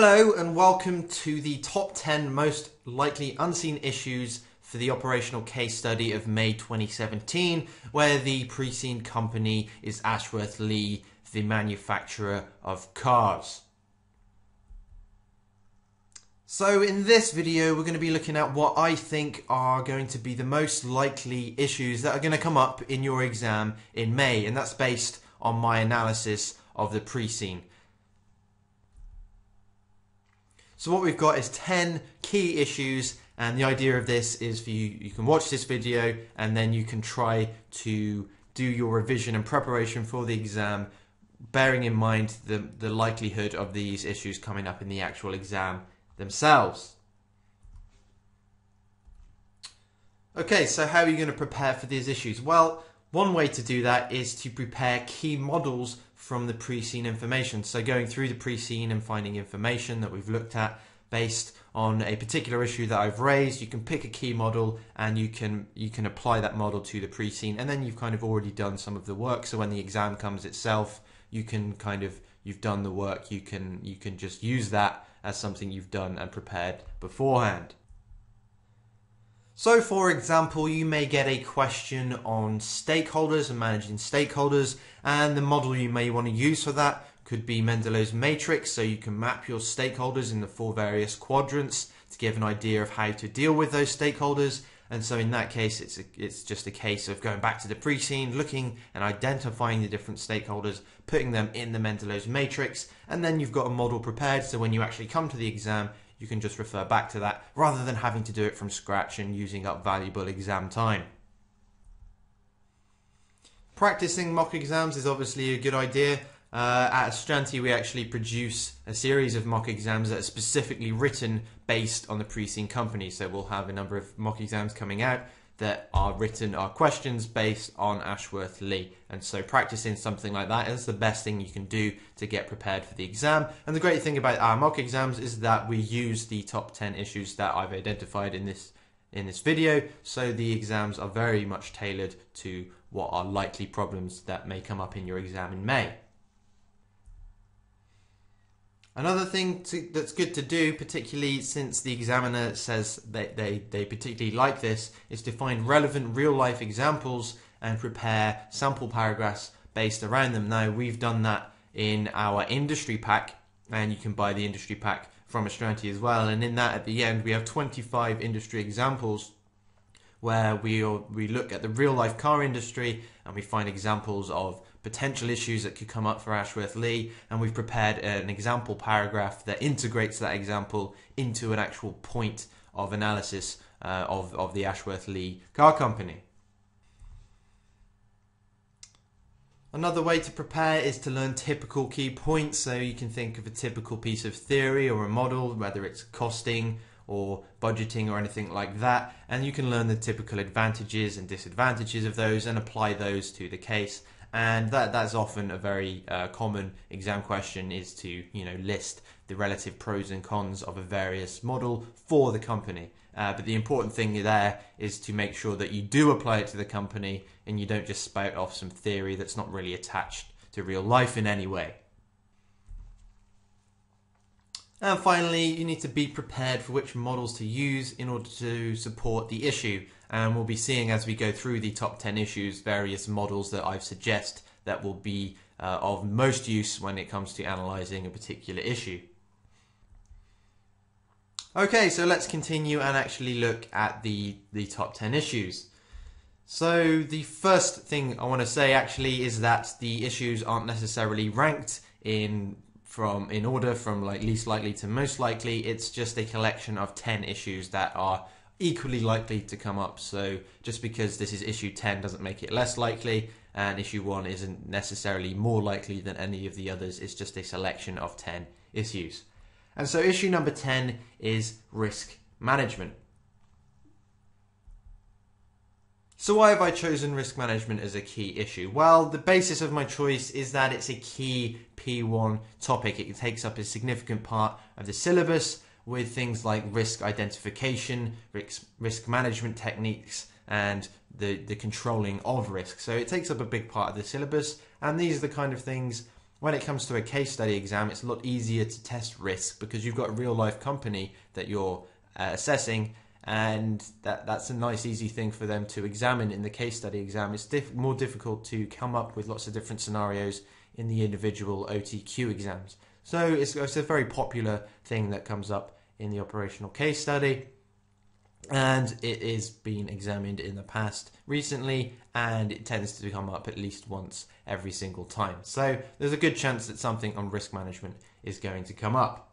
Hello and welcome to the top 10 most likely unseen issues for the operational case study of May 2017, where the pre-seen company is Ashworth Lea, the manufacturer of cars. So in this video we're going to be looking at what I think are going to be the most likely issues that are going to come up in your exam in May, and that's based on my analysis of the pre-seen. So what we've got is 10 key issues, and the idea of this is for you can watch this video and then you can try to do your revision and preparation for the exam, bearing in mind the likelihood of these issues coming up in the actual exam themselves. Okay, so how are you going to prepare for these issues? Well, one way to do that is to prepare key models from the pre-seen information. So going through the pre-seen and finding information that we've looked at based on a particular issue that I've raised, you can pick a key model and you can apply that model to the pre-seen, and then you've kind of already done some of the work. So when the exam comes itself, you've done the work. You can just use that as something you've done and prepared beforehand. So for example, you may get a question on stakeholders and managing stakeholders, and the model you may want to use for that could be Mendelow's matrix, so you can map your stakeholders in the 4 various quadrants to give an idea of how to deal with those stakeholders. And so in that case, it's just a case of going back to the pre-seen, looking and identifying the different stakeholders, putting them in the Mendelow's matrix, and then you've got a model prepared, so when you actually come to the exam, you can just refer back to that rather than having to do it from scratch and using up valuable exam time. Practicing mock exams is obviously a good idea. At Astranti we actually produce a series of mock exams that are specifically written based on the pre-seen company. So we'll have a number of mock exams coming out that are questions based on Ashworth Lea. And so practicing something like that is the best thing you can do to get prepared for the exam. And the great thing about our mock exams is that we use the top 10 issues that I've identified in this video. So the exams are very much tailored to what are likely problems that may come up in your exam in May. Another thing that's good to do, particularly since the examiner says they particularly like this, is to find relevant real-life examples and prepare sample paragraphs based around them. Now, we've done that in our industry pack, and you can buy the industry pack from Astranti as well. And in that, at the end, we have 25 industry examples where we look at the real-life car industry and we find examples of potential issues that could come up for Ashworth Lea, and we've prepared an example paragraph that integrates that example into an actual point of analysis of the Ashworth Lea car company. Another way to prepare is to learn typical key points. So you can think of a typical piece of theory or a model, whether it's costing or budgeting or anything like that, and you can learn the typical advantages and disadvantages of those and apply those to the case. And that's often a very common exam question, is to list the relative pros and cons of a various model for the company. But the important thing there is to make sure that you do apply it to the company and you don't just spout off some theory that's not really attached to real life in any way. And finally, you need to be prepared for which models to use in order to support the issue. And we'll be seeing, as we go through the top 10 issues, various models that I've suggested that will be of most use when it comes to analysing a particular issue. Okay, so let's continue and actually look at the top 10 issues. So the first thing I want to say actually is that the issues aren't necessarily ranked in order from least likely to most likely. It's just a collection of 10 issues that are equally likely to come up. So just because this is issue 10 doesn't make it less likely, and issue 1 isn't necessarily more likely than any of the others. It's just a selection of 10 issues. And so issue number 10 is risk management. So why have I chosen risk management as a key issue? Well, the basis of my choice is that it's a key P1 topic. It takes up a significant part of the syllabus with things like risk identification, risk management techniques, and the controlling of risk. So it takes up a big part of the syllabus, and these are the kind of things When it comes to a case study exam, it's a lot easier to test risk because you've got a real life company that you're assessing, and that's a nice easy thing for them to examine in the case study exam. It's more difficult to come up with lots of different scenarios in the individual OTQ exams. So it's a very popular thing that comes up in the operational case study, and it is being examined in the past recently, and it tends to come up at least once every single time. So there's a good chance that something on risk management is going to come up.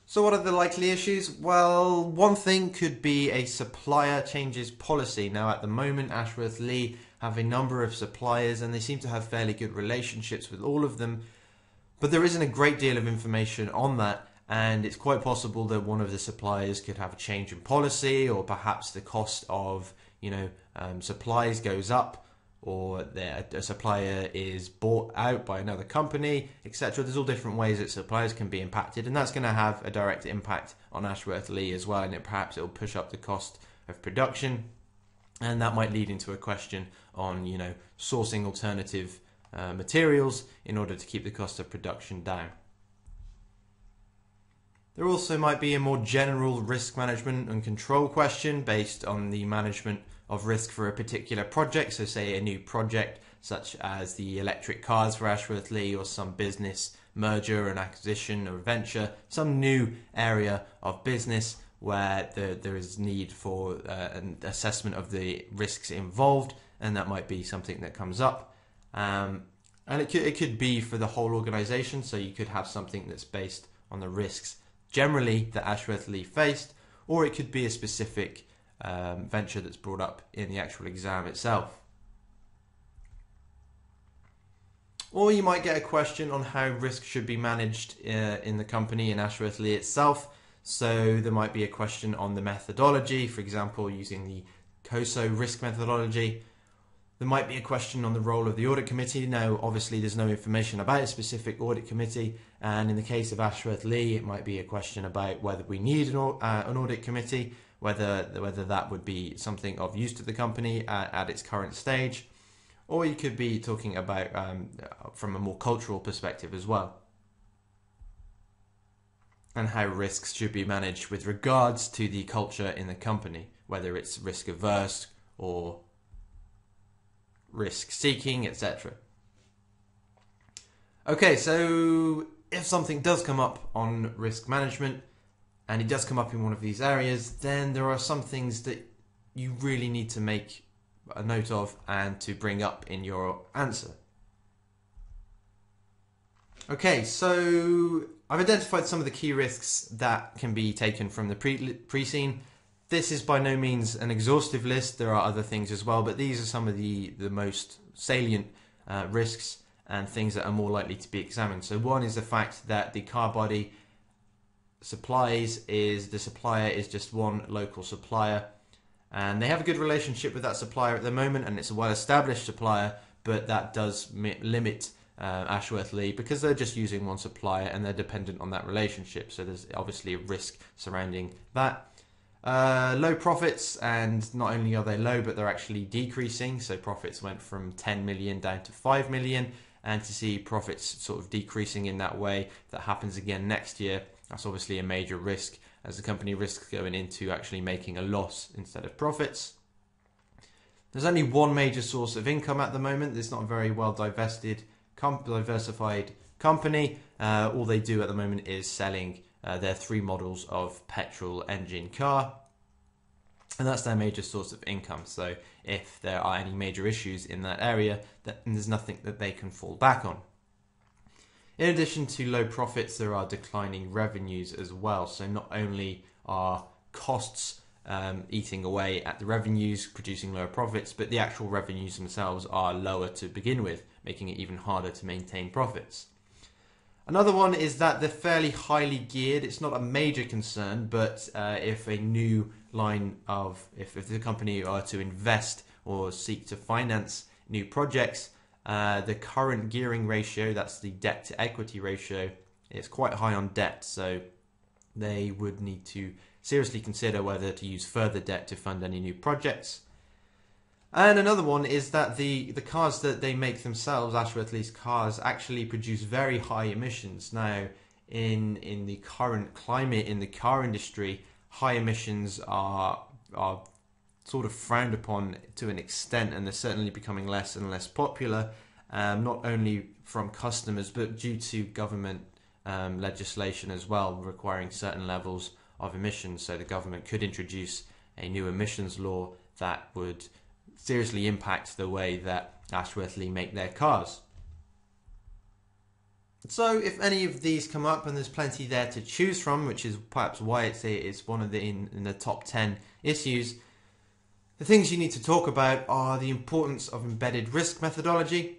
So what are the likely issues? Well, one thing could be a supplier changes policy. Now at the moment, Ashworth Lea have a number of suppliers and they seem to have fairly good relationships with all of them. But there isn't a great deal of information on that, and it's quite possible that one of the suppliers could have a change in policy, or perhaps the cost of supplies goes up, or a supplier is bought out by another company, etc. There's all different ways that suppliers can be impacted, and that's going to have a direct impact on Ashworth Lea as well, and perhaps it'll push up the cost of production, and that might lead into a question on sourcing alternative materials in order to keep the cost of production down. There also might be a more general risk management and control question based on the management of risk for a particular project. So say a new project such as the electric cars for Ashworth Lea, or some business merger and acquisition or venture, some new area of business where there is need for an assessment of the risks involved, and that might be something that comes up. And it could be for the whole organisation, so you could have something that's based on the risks generally that Ashworth Lea faced, or it could be a specific venture that's brought up in the actual exam itself. Or you might get a question on how risk should be managed in the company in Ashworth Lea itself. So there might be a question on the methodology, for example, using the COSO risk methodology. There might be a question on the role of the audit committee. Now, obviously, there's no information about a specific audit committee, and in the case of Ashworth Lea, it might be a question about whether we need an audit committee, whether that would be something of use to the company at its current stage, or you could be talking about from a more cultural perspective as well, and how risks should be managed with regards to the culture in the company, whether it's risk averse or risk seeking, etc. Okay, so if something does come up on risk management, and it does come up in one of these areas, then there are some things that you really need to make a note of and to bring up in your answer. Okay, so I've identified some of the key risks that can be taken from the pre-scene. This is by no means an exhaustive list. There are other things as well, but these are some of the most salient risks and things that are more likely to be examined. So one is the fact that the car body supplies the supplier is just one local supplier, and they have a good relationship with that supplier at the moment, and it's a well-established supplier, but that does limit Ashworth Lea because they're just using one supplier and they're dependent on that relationship. So there's obviously a risk surrounding that. Low profits, and not only are they low, but they're actually decreasing. So profits went from 10 million down to 5 million, and to see profits sort of decreasing in that way, that happens again next year, that's obviously a major risk, as the company risks going into actually making a loss instead of profits. There's only one major source of income at the moment. It's not a very well diversified company. All they do at the moment is selling their 3 models of petrol engine car, and that's their major source of income. So if there are any major issues in that area, then there's nothing that they can fall back on. In addition to low profits, there are declining revenues as well. So not only are costs eating away at the revenues, producing lower profits, but the actual revenues themselves are lower to begin with, making it even harder to maintain profits. Another one is that they're fairly highly geared. It's not a major concern, but if a new line of, if the company are to invest or seek to finance new projects, the current gearing ratio, that's the debt to equity ratio, is quite high on debt. So they would need to seriously consider whether to use further debt to fund any new projects. And another one is that the cars that they make themselves, Ashworth Lea's cars, actually produce very high emissions. Now, in the current climate in the car industry, high emissions are sort of frowned upon to an extent, and they're certainly becoming less and less popular, not only from customers but due to government legislation as well, requiring certain levels of emissions. So the government could introduce a new emissions law that would seriously impact the way that Ashworth Lea make their cars. So if any of these come up, and there's plenty there to choose from, which is perhaps why it's one of the in the top 10 issues, the things you need to talk about are the importance of embedded risk methodology.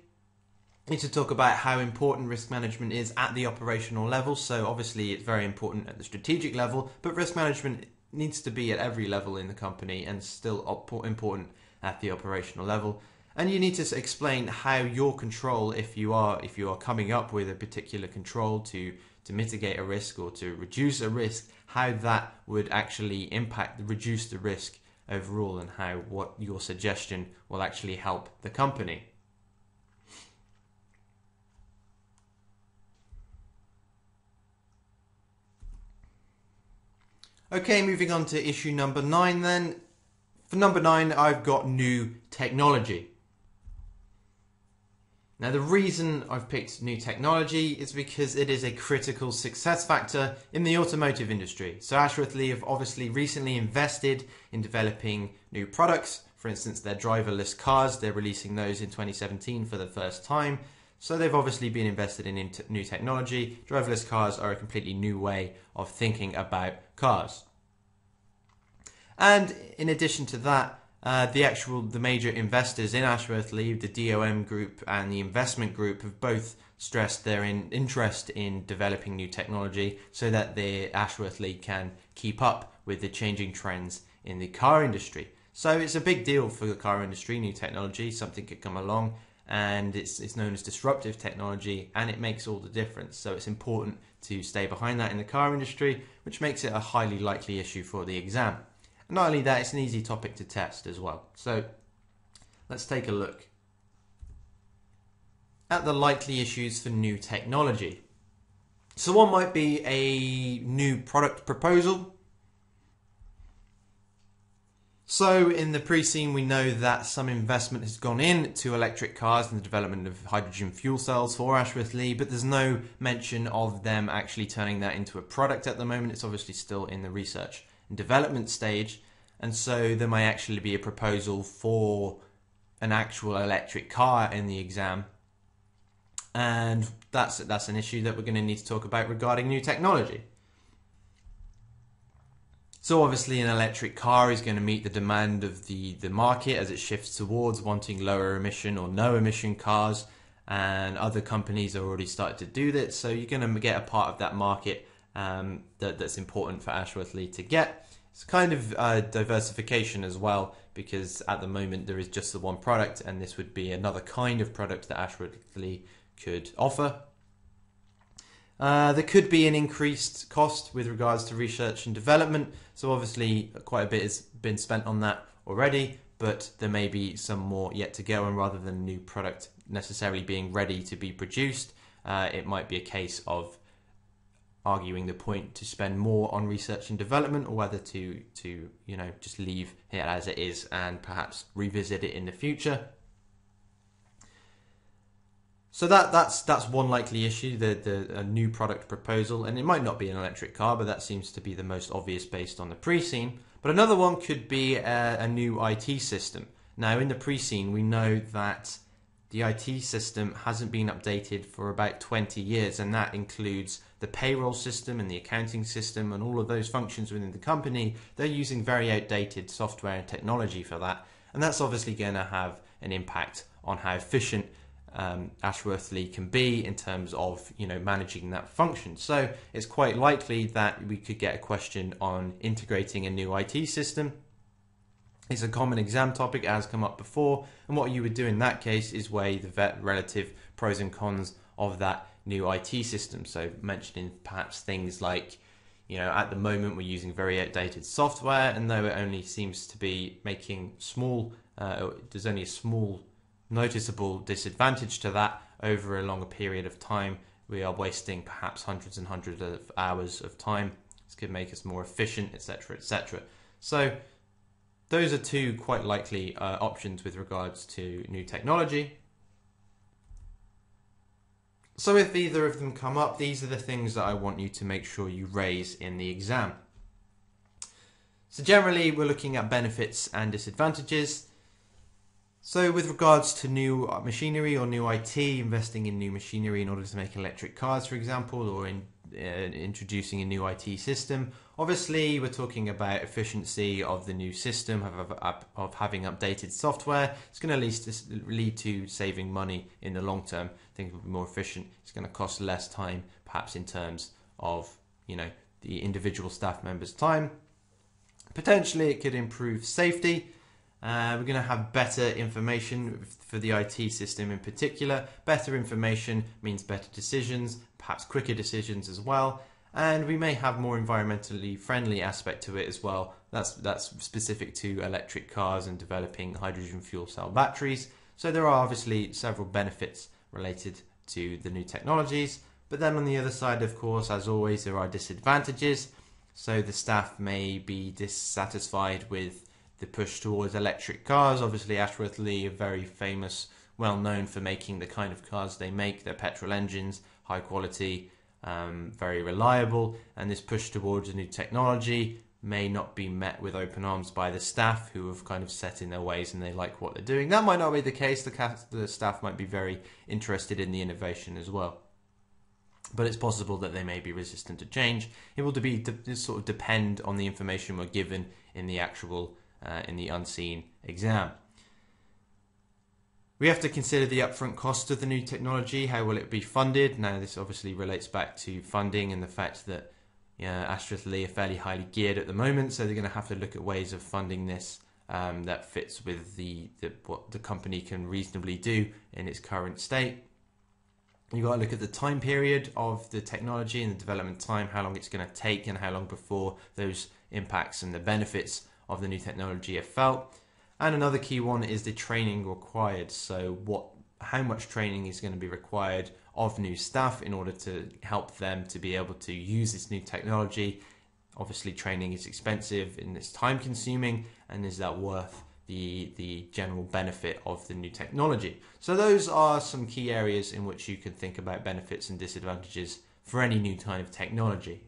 You need to talk about how important risk management is at the operational level. So obviously it's very important at the strategic level, but risk management needs to be at every level in the company and still important at the operational level. And you need to explain how your control, if you are coming up with a particular control to mitigate a risk or to reduce a risk, how that would actually reduce the risk overall, and how what your suggestion will actually help the company. Okay, moving on to issue number 9 then. For number 9, I've got new technology. Now, the reason I've picked new technology is because it is a critical success factor in the automotive industry. So Ashworth Lea have obviously recently invested in developing new products. For instance, their driverless cars, they're releasing those in 2017 for the first time. So they've obviously been invested in new technology. Driverless cars are a completely new way of thinking about cars. And in addition to that, the major investors in Ashworth Lea, the DOM group and the investment group, have both stressed their interest in developing new technology so that the Ashworth Lea can keep up with the changing trends in the car industry. So it's a big deal for the car industry, new technology, something could come along, and it's known as disruptive technology, and it makes all the difference. So it's important to stay behind that in the car industry, which makes it a highly likely issue for the exam. Not only that, it's an easy topic to test as well. So let's take a look at the likely issues for new technology. So one might be a new product proposal. So in the pre-scene, we know that some investment has gone into electric cars and the development of hydrogen fuel cells for Ashworth Lea, but there's no mention of them actually turning that into a product at the moment. It's obviously still in the research and development stage, and so there might actually be a proposal for an actual electric car in the exam, and that's an issue that we're going to need to talk about regarding new technology. So obviously an electric car is going to meet the demand of the market as it shifts towards wanting lower emission or no emission cars, and other companies are already started to do that, so you're going to get a part of that market that's important for Ashworth Lea to get. It's kind of diversification as well, because at the moment there is just the one product, and this would be another kind of product that Ashworth Lea could offer. There could be an increased cost with regards to research and development, so obviously quite a bit has been spent on that already, but there may be some more yet to go, and rather than a new product necessarily being ready to be produced, it might be a case of arguing the point to spend more on research and development, or whether to just leave it as it is and perhaps revisit it in the future. So that's one likely issue, a new product proposal, and it might not be an electric car, but that seems to be the most obvious based on the pre-scene. But another one could be a new IT system. Now in the pre-scene, we know that the IT system hasn't been updated for about 20 years, and that includes the payroll system and the accounting system and all of those functions within the company. They're using very outdated software and technology for that, and that's obviously going to have an impact on how efficient Ashworth Lea can be in terms of managing that function. So it's quite likely that we could get a question on integrating a new IT system. It's a common exam topic, it has come up before, and what you would do in that case is weigh the relative pros and cons of that new IT system. So mentioning perhaps things like, at the moment we're using very outdated software, and though it only seems to be making small there's only a small noticeable disadvantage to that. Over a longer period of time, we are wasting perhaps hundreds and hundreds of hours of time. This could make us more efficient, etc., etc. So those are two quite likely options with regards to new technology. So if either of them come up, these are the things that I want you to make sure you raise in the exam. So generally, we're looking at benefits and disadvantages. So with regards to new machinery or new IT, investing in new machinery in order to make electric cars, for example, or in introducing a new IT system, obviously we're talking about efficiency of the new system, of having updated software. It's going to lead to saving money in the long term. Things will be more efficient. It's going to cost less time, perhaps in terms of, you know, the individual staff members' time. Potentially it could improve safety. We're going to have better information for the IT system in particular. Better information means better decisions, perhaps quicker decisions as well. And we may have more environmentally friendly aspect to it as well. That's specific to electric cars and developing hydrogen fuel cell batteries. So there are obviously several benefits related to the new technologies. But then on the other side, of course, as always, there are disadvantages. So the staff may be dissatisfied with the push towards electric cars. Obviously, Ashworth Lea are very famous, well known for making the kind of cars they make. They're petrol engines, high quality, very reliable, and this push towards a new technology may not be met with open arms by the staff, who have kind of set in their ways and they like what they're doing. That might not be the case. The staff might be very interested in the innovation as well, but it's possible that they may be resistant to change. It will sort of depend on the information we're given in the actual in the unseen exam. We have to consider the upfront cost of the new technology. How will it be funded? Now, this obviously relates back to funding and the fact that Ashworth Lea are fairly highly geared at the moment, so they're going to have to look at ways of funding this that fits with what the company can reasonably do in its current state. You've got to look at the time period of the technology and the development time, how long it's going to take and how long before those impacts and the benefits of the new technology are felt. And another key one is the training required. So how much training is going to be required of new staff in order to help them to be able to use this new technology. Obviously training is expensive and it's time consuming, and is that worth the general benefit of the new technology? So those are some key areas in which you can think about benefits and disadvantages for any new kind of technology.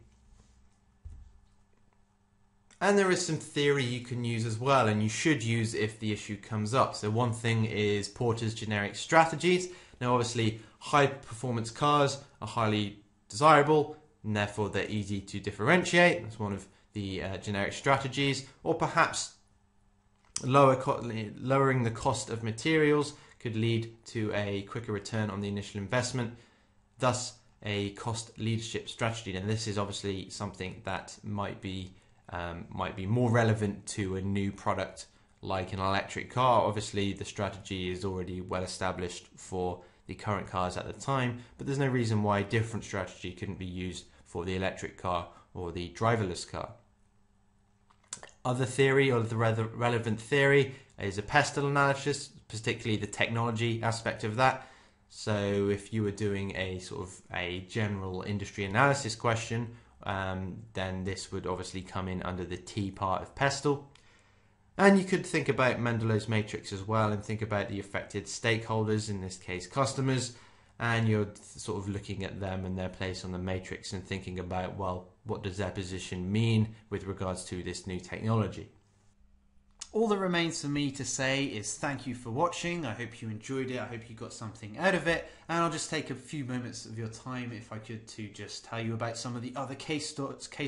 And there is some theory you can use as well, and you should use if the issue comes up. So one thing is Porter's generic strategies. Now obviously high performance cars are highly desirable and therefore they're easy to differentiate. That's one of the generic strategies. Or perhaps lowering the cost of materials could lead to a quicker return on the initial investment, thus a cost leadership strategy. And this is obviously something that might be more relevant to a new product like an electric car. Obviously the strategy is already well established for the current cars at the time, but there's no reason why a different strategy couldn't be used for the electric car or the driverless car. Other theory, or the relevant theory, is a pestle analysis, particularly the technology aspect of that. So if you were doing a sort of a general industry analysis question, then this would obviously come in under the T part of pestle. And you could think about Mendelow's matrix as well, and think about the affected stakeholders, in this case customers, and you're sort of looking at them and their place on the matrix and thinking about, well, what does their position mean with regards to this new technology? All that remains for me to say is thank you for watching. I hope you enjoyed it. I hope you got something out of it. And I'll just take a few moments of your time, if I could, to just tell you about some of the other case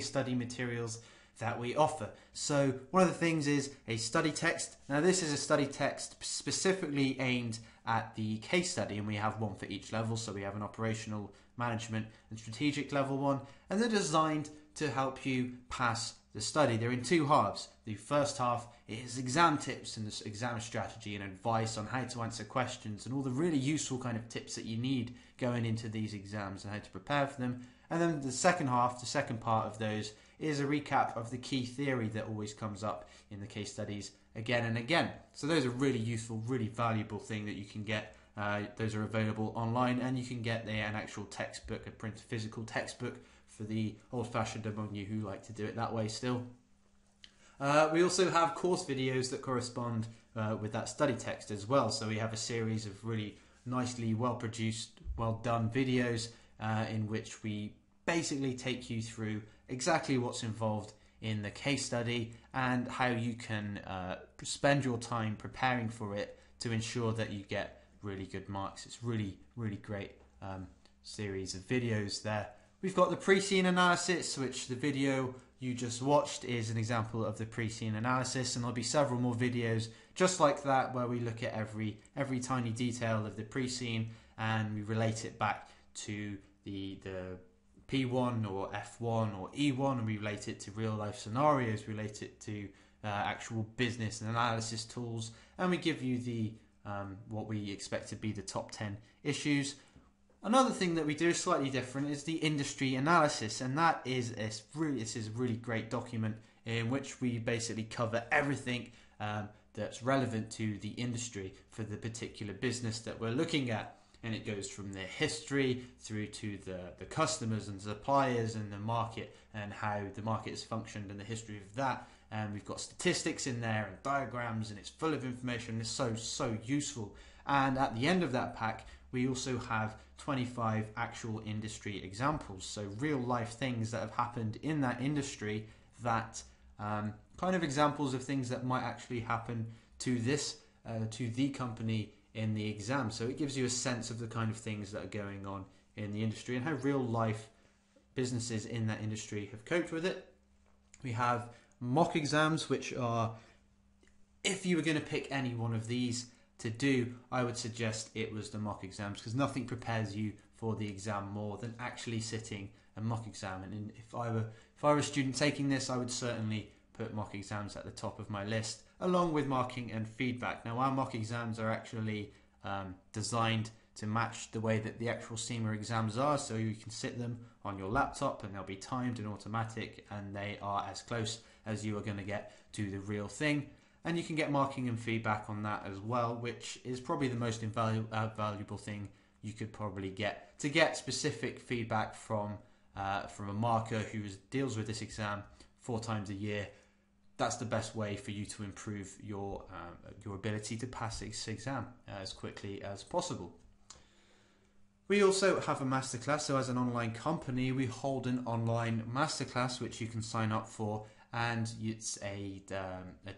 study materials that we offer. So one of the things is a study text. Now this is a study text specifically aimed at the case study, and we have one for each level. So we have an operational, management and strategic level one, and they're designed to help you pass the study. They're in two halves. The first half is exam tips and this exam strategy and advice on how to answer questions and all the really useful kind of tips that you need going into these exams and how to prepare for them. And then the second half, the second part of those, is a recap of the key theory that always comes up in the case studies again and again. So those are really useful, really valuable thing that you can get. Those are available online, and you can get an actual textbook, a printed physical textbook for the old-fashioned among you who like to do it that way still. We also have course videos that correspond with that study text as well. So we have a series of really nicely well-produced, well-done videos in which we basically take you through exactly what's involved in the case study and how you can spend your time preparing for it to ensure that you get really good marks. It's really, really great series of videos there. We've got the pre-scene analysis, which the video you just watched is an example of the pre-scene analysis, and there'll be several more videos just like that where we look at every tiny detail of the pre-scene and we relate it back to the P1 or F1 or E1, and we relate it to real life scenarios, relate it to actual business and analysis tools, and we give you the what we expect to be the top 10 issues. Another thing that we do slightly different is the industry analysis, and that is this is a really great document in which we basically cover everything that's relevant to the industry for the particular business that we're looking at. And it goes from their history through to the customers and suppliers and the market and how the market has functioned and the history of that. And we've got statistics in there and diagrams, and it's full of information. It's so useful. And at the end of that pack, we also have 25 actual industry examples. So real life things that have happened in that industry, that kind of examples of things that might actually happen to the company in the exam. So it gives you a sense of the kind of things that are going on in the industry and how real life businesses in that industry have coped with it. We have mock exams, which are, if you were going to pick any one of these to do, I would suggest it was the mock exams, because nothing prepares you for the exam more than actually sitting a mock exam. And if I were a student taking this, I would certainly put mock exams at the top of my list, along with marking and feedback. Now, our mock exams are actually designed to match the way that the actual CIMA exams are, so you can sit them on your laptop and they'll be timed and automatic, and they are as close as you are going to get to the real thing. And you can get marking and feedback on that as well, which is probably the most valuable thing you could probably get. To get specific feedback from a marker who deals with this exam 4 times a year, that's the best way for you to improve your ability to pass this exam as quickly as possible. We also have a masterclass. So as an online company, we hold an online masterclass which you can sign up for, and it's a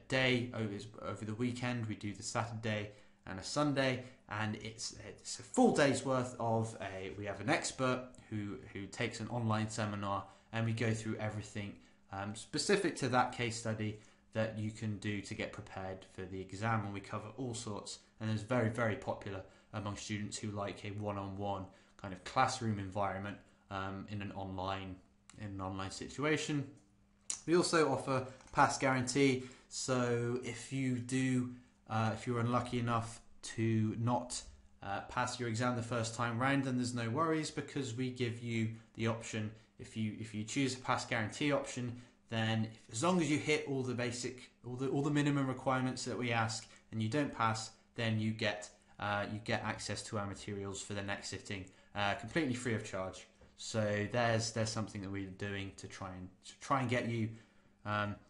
day over the weekend. We do the Saturday and a Sunday, and it's a full day's worth of we have an expert who takes an online seminar, and we go through everything specific to that case study that you can do to get prepared for the exam. And we cover all sorts, and it's very, very popular among students who like a one-on-one kind of classroom environment in an online situation. We also offer pass guarantee. So if you're unlucky enough to not pass your exam the first time round, then there's no worries, because we give you the option. If you choose a pass guarantee option, then as long as you hit all the minimum requirements that we ask and you don't pass, then you get access to our materials for the next sitting completely free of charge. So there's something that we're doing to try and get you.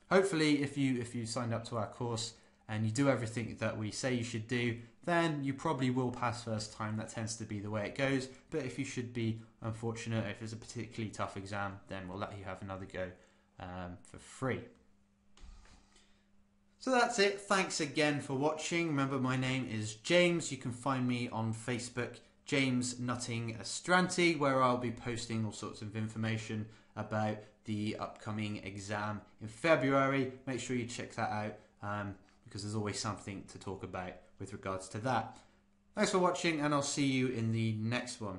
Hopefully, if you signed up to our course and you do everything that we say you should do, then you probably will pass first time. That tends to be the way it goes. But if you should be unfortunate, if it's a particularly tough exam, then we'll let you have another go for free. So that's it. Thanks again for watching. Remember, my name is James. You can find me on Facebook, James Nutting Astranti, where I'll be posting all sorts of information about the upcoming exam in February. Make sure you check that out because there's always something to talk about with regards to that. Thanks for watching, and I'll see you in the next one.